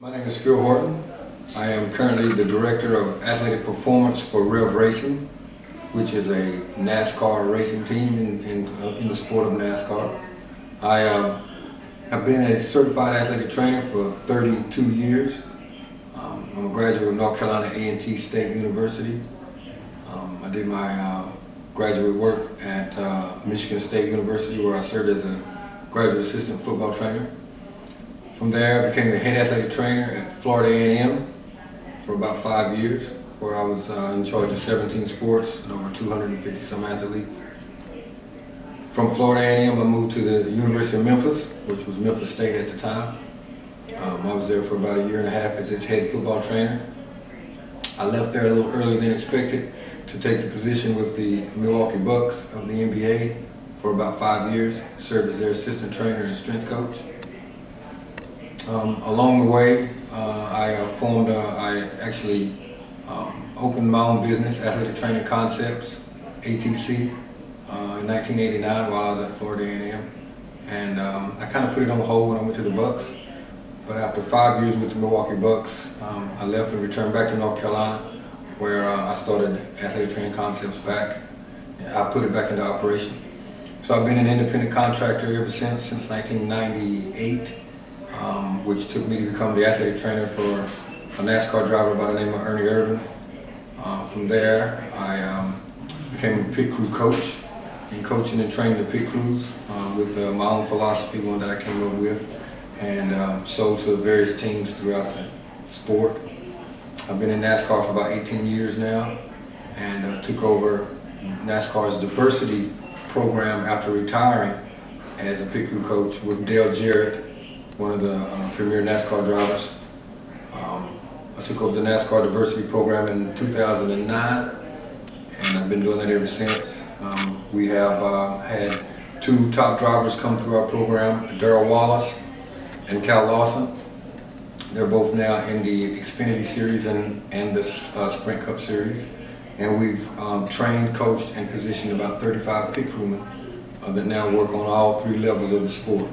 My name is Phil Horton. I am currently the Director of Athletic Performance for Rev Racing, which is a NASCAR racing team in the sport of NASCAR. I have been a certified athletic trainer for 32 years. I'm a graduate of North Carolina A&T State University. I did my graduate work at Michigan State University, where I served as a graduate assistant football trainer. From there, I became the head athletic trainer at Florida A&M for about 5 years, where I was in charge of 17 sports and over 250 some athletes. From Florida A&M, I moved to the University of Memphis, which was Memphis State at the time. I was there for about a year and a half as its head football trainer. I left there a little earlier than expected to take the position with the Milwaukee Bucks of the NBA for about 5 years, served as their assistant trainer and strength coach. Along the way, I actually opened my own business, Athletic Training Concepts, ATC, in 1989 while I was at Florida A&M. And I kind of put it on hold when I went to the Bucks. But after 5 years with the Milwaukee Bucks, I left and returned back to North Carolina, where I started Athletic Training Concepts back. I put it back into operation. So I've been an independent contractor ever since 1998. Which took me to become the athletic trainer for a NASCAR driver by the name of Ernie Irvin. From there, I became a pit crew coach, and coaching and training the pit crews with my own philosophy, one that I came up with, and sold to various teams throughout the sport. I've been in NASCAR for about 18 years now, and took over NASCAR's diversity program after retiring as a pit crew coach with Dale Jarrett, one of the premier NASCAR drivers. I took over the NASCAR diversity program in 2009, and I've been doing that ever since. We have had two top drivers come through our program, Darrell Wallace and Cal Lawson. They're both now in the Xfinity Series and the Sprint Cup Series. And we've trained, coached, and positioned about 35 pit crewmen that now work on all three levels of the sport.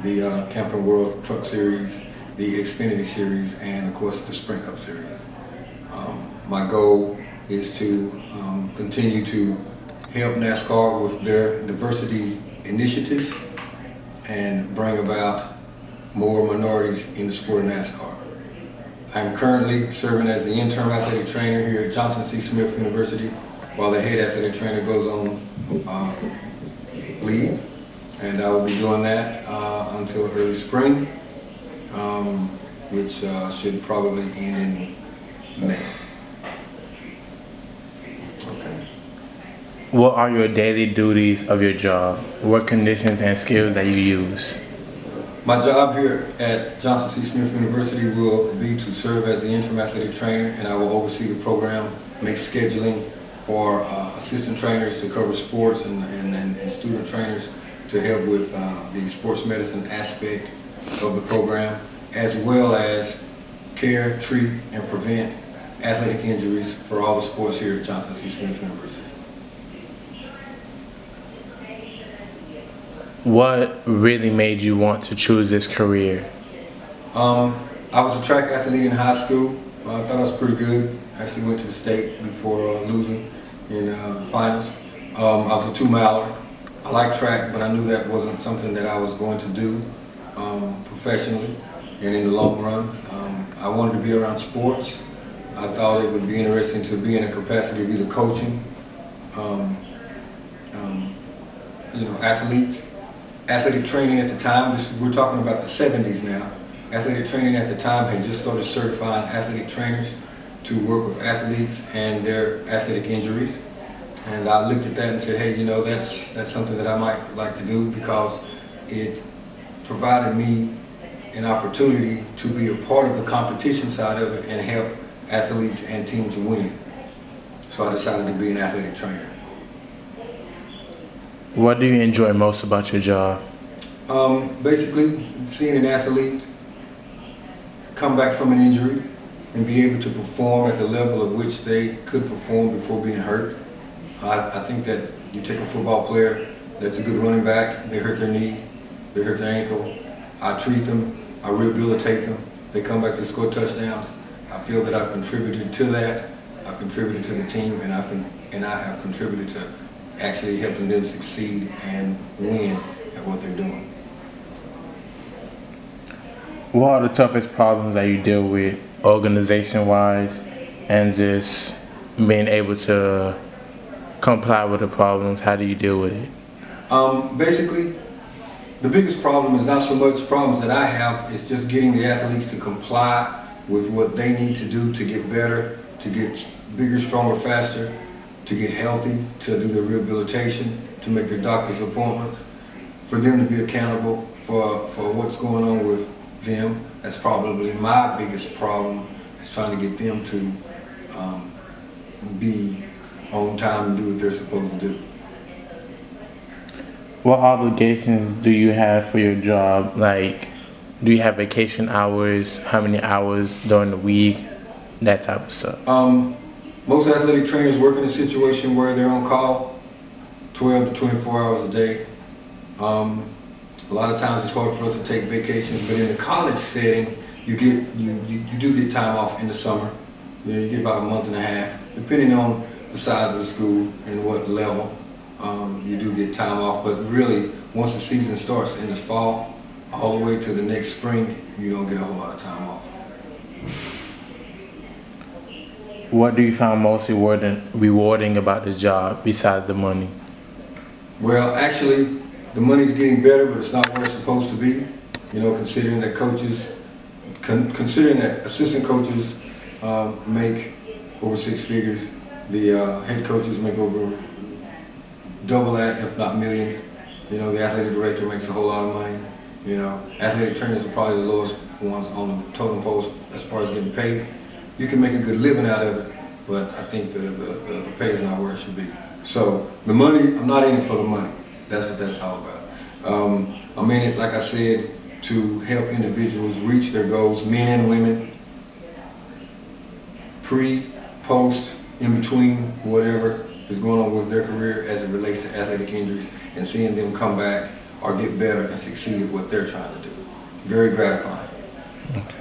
The Camping World Truck Series, the Xfinity Series, and of course the Sprint Cup Series. My goal is to continue to help NASCAR with their diversity initiatives and bring about more minorities in the sport of NASCAR. I'm currently serving as the interim athletic trainer here at Johnson C. Smith University, while the head athletic trainer goes on leave. And I will be doing that until early spring, which should probably end in May. Okay. What are your daily duties of your job? What conditions and skills that you use? My job here at Johnson C. Smith University will be to serve as the interim athletic trainer, and I will oversee the program, make scheduling for assistant trainers to cover sports and student trainers to help with the sports medicine aspect of the program, as well as care, treat, and prevent athletic injuries for all the sports here at Johnson C. Smith University. What really made you want to choose this career? I was a track athlete in high school. I thought I was pretty good. Actually went to the state before losing in the finals. I was a 2-miler. I like track, but I knew that wasn't something that I was going to do professionally and in the long run. I wanted to be around sports. I thought it would be interesting to be in a capacity of either coaching, athletes. Athletic training at the time, we're talking about the 70s now. Athletic training at the time had just started certifying athletic trainers to work with athletes and their athletic injuries. And I looked at that and said, hey, that's something that I might like to do, because it provided me an opportunity to be a part of the competition side of it and help athletes and teams win. So I decided to be an athletic trainer. What do you enjoy most about your job? Basically, seeing an athlete come back from an injury and be able to perform at the level of which they could perform before being hurt. I think that you take a football player that's a good running back, they hurt their knee, they hurt their ankle, I treat them, I rehabilitate them, They come back to score touchdowns. I feel that I've contributed to that. I've contributed to the team, and I have contributed to actually helping them succeed and win at what they're doing. What are the toughest problems that you deal with organization-wise and just being able to comply with the problems? How do you deal with it? Basically, the biggest problem is not so much problems that I have, it's just getting the athletes to comply with what they need to do to get better, to get bigger, stronger, faster, to get healthy, to do their rehabilitation, to make their doctor's appointments, for them to be accountable for what's going on with them. That's probably my biggest problem, is trying to get them to be on time and do what they're supposed to do. What obligations do you have for your job? Like, do you have vacation hours? How many hours during the week? That type of stuff. Most athletic trainers work in a situation where they're on call 12 to 24 hours a day. A lot of times it's hard for us to take vacations, but in the college setting, you do get time off in the summer. You get about a month and a half, depending on the size of the school and what level. You do get time off, but really, once the season starts in the fall, all the way to the next spring, you don't get a whole lot of time off. What do you find most rewarding about the job besides the money? Well, actually, the money's getting better, but it's not where it's supposed to be. You know, considering that assistant coaches make over 6 figures, the head coaches make over double that, if not millions. You know, the athletic director makes a whole lot of money. You know, athletic trainers are probably the lowest ones on the totem pole as far as getting paid. You can make a good living out of it, but I think the pay is not where it should be. So the money, I'm not in it for the money. That's what that's all about. I'm in it, like I said, to help individuals reach their goals, men and women, pre, post, in between, whatever is going on with their career as it relates to athletic injuries, and seeing them come back or get better and succeed at what they're trying to do. Very gratifying. Okay.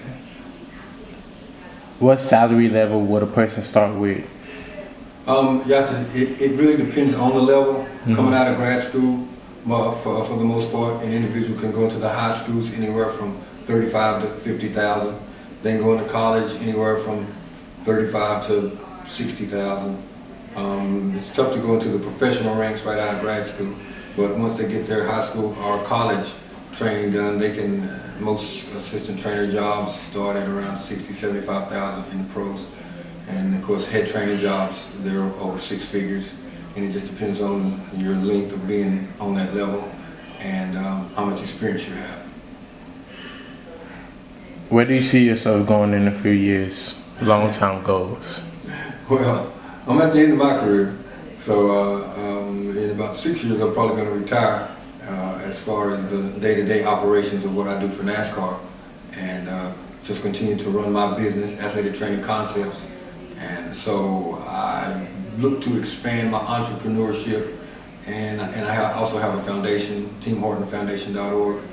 What salary level would a person start with? It really depends on the level. Coming out of grad school, for the most part, an individual can go into the high schools anywhere from 35 to 50,000. Then go into college anywhere from 35 to 60,000. It's tough to go into the professional ranks right out of grad school, but once they get their high school or college training done, they can. Most assistant trainer jobs start at around 60, 75,000 in the pros, and of course head trainer jobs, they're over 6 figures, and it just depends on your length of being on that level and how much experience you have. Where do you see yourself going in a few years? Long-term goals. Well, I'm at the end of my career, so in about 6 years I'm probably going to retire as far as the day-to-day operations of what I do for NASCAR, and just continue to run my business, Athletic Training Concepts. And so I look to expand my entrepreneurship, and I also have a foundation, teamhortonfoundation.org,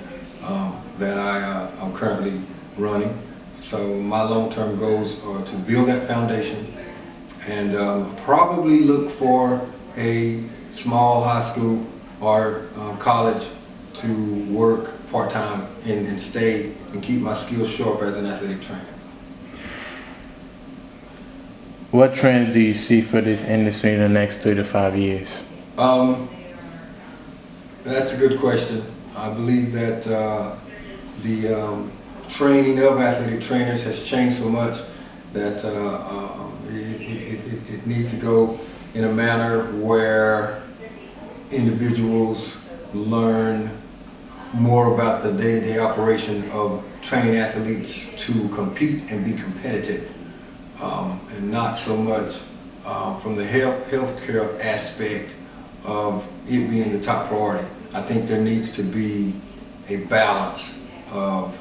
that I'm currently running. So my long-term goals are to build that foundation and probably look for a small high school or college to work part-time and stay and keep my skills sharp as an athletic trainer. What trends do you see for this industry in the next 3 to 5 years? That's a good question. I believe that the training of athletic trainers has changed so much that it needs to go in a manner where individuals learn more about the day-to-day operation of training athletes to compete and be competitive, and not so much from the healthcare aspect of it being the top priority. I think there needs to be a balance of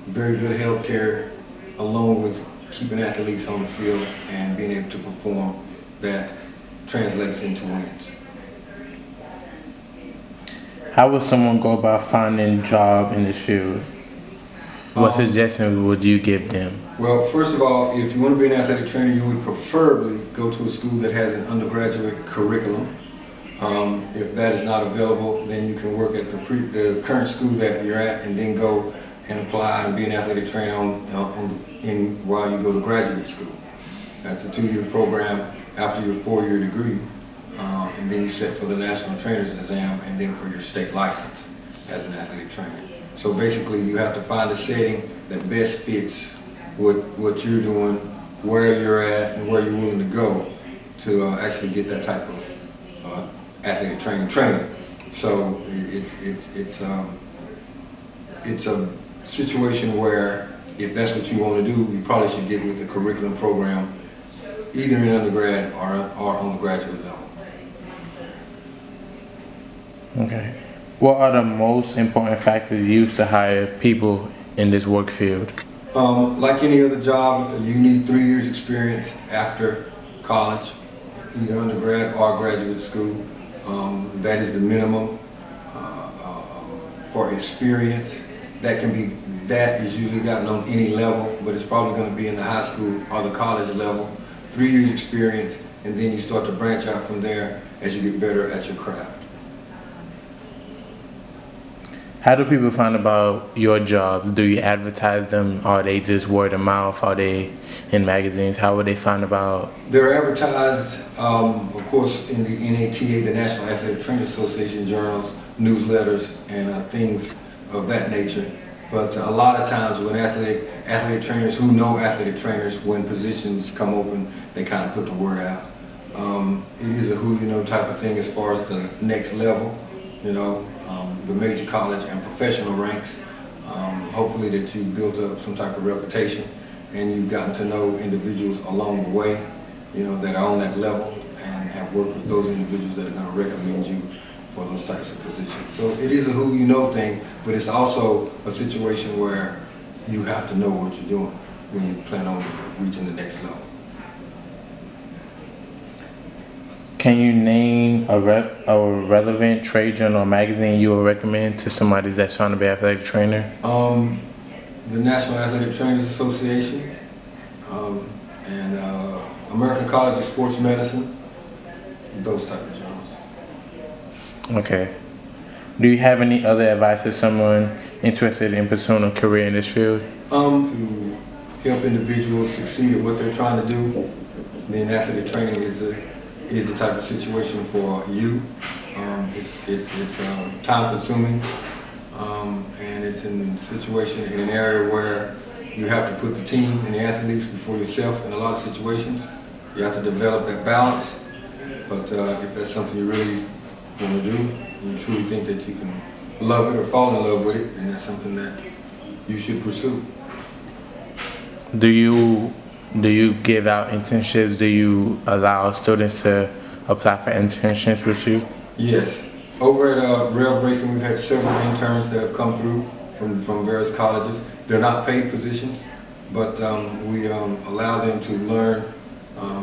very good healthcare along with keeping athletes on the field and being able to perform that translates into wins. How would someone go about finding a job in this field? What suggestions would you give them? Well, first of all, if you want to be an athletic trainer, you would preferably go to a school that has an undergraduate curriculum. If that is not available, then you can work at the current school that you're at, and then go and apply and be an athletic trainer while you go to graduate school. That's a 2-year program after your 4-year degree, and then you sit for the national trainer's exam, and then for your state license as an athletic trainer. So basically, you have to find a setting that best fits what you're doing, where you're at, and where you're willing to go to actually get that type of athletic training. So it's a situation where if that's what you want to do, you probably should get with the curriculum program, either in undergrad or on the graduate level. Okay. What are the most important factors used to hire people in this work field? Like any other job, you need 3 years experience after college, either undergrad or graduate school. That is the minimum for experience. That is usually gotten on any level, but it's probably going to be in the high school or the college level. 3 years experience, and then you start to branch out from there as you get better at your craft. How do people find about your jobs? Do you advertise them? Are they just word of mouth? Are they in magazines? How would they find about? They're advertised, of course, in the NATA, the National Athletic Trainers Association journals, newsletters, and things of that nature. But a lot of times when athletic trainers who know athletic trainers, when positions come open, they kind of put the word out. It is a who you know type of thing as far as the next level, the major college and professional ranks. Hopefully that you've built up some type of reputation and you've gotten to know individuals along the way, that are on that level, and have worked with those individuals that are going to recommend you for those types of positions. So it is a who you know thing, but it's also a situation where you have to know what you're doing when you plan on reaching the next level. Can you name a relevant trade journal or magazine you would recommend to somebody that's trying to be an athletic trainer? The National Athletic Trainers Association, and American College of Sports Medicine, those type of journals. Okay. Do you have any other advice for someone interested in pursuing a career in this field? To help individuals succeed at what they're trying to do, then athletic training is the type of situation for you. It's time consuming, and it's in an area where you have to put the team and the athletes before yourself in a lot of situations. You have to develop that balance, but if that's something you really want to do, and you truly think that you can love it or fall in love with it, then that's something that you should pursue. Do you give out internships? Do you allow students to apply for internships with you? Yes. Over at Rev Racing, we've had several interns that have come through from various colleges. They're not paid positions, but we allow them to learn,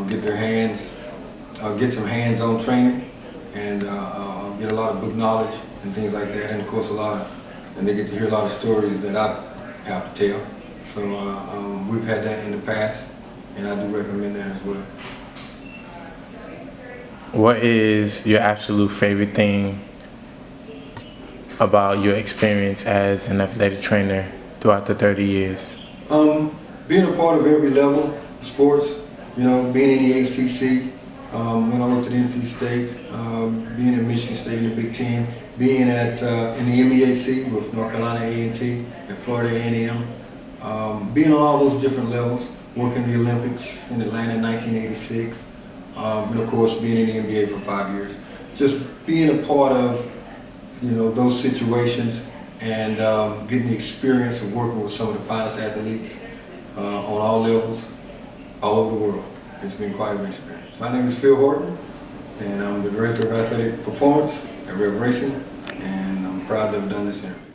get some hands-on training, and get a lot of book knowledge and things like that. And of course, and they get to hear a lot of stories that I have to tell. So we've had that in the past, and I do recommend that as well. What is your absolute favorite thing about your experience as an athletic trainer throughout the 30 years? Being a part of every level of sports, being in the ACC, when I worked at NC State, being at Michigan State in the Big Ten, being in the MEAC with North Carolina A&T and Florida A&M, being on all those different levels, working the Olympics in Atlanta in 1986, and of course being in the NBA for 5 years. Just being a part of, those situations and getting the experience of working with some of the finest athletes on all levels, all over the world. It's been quite an experience. My name is Phil Horton, and I'm the Director of Athletic Performance at Rev Racing, and I'm proud to have done this interview.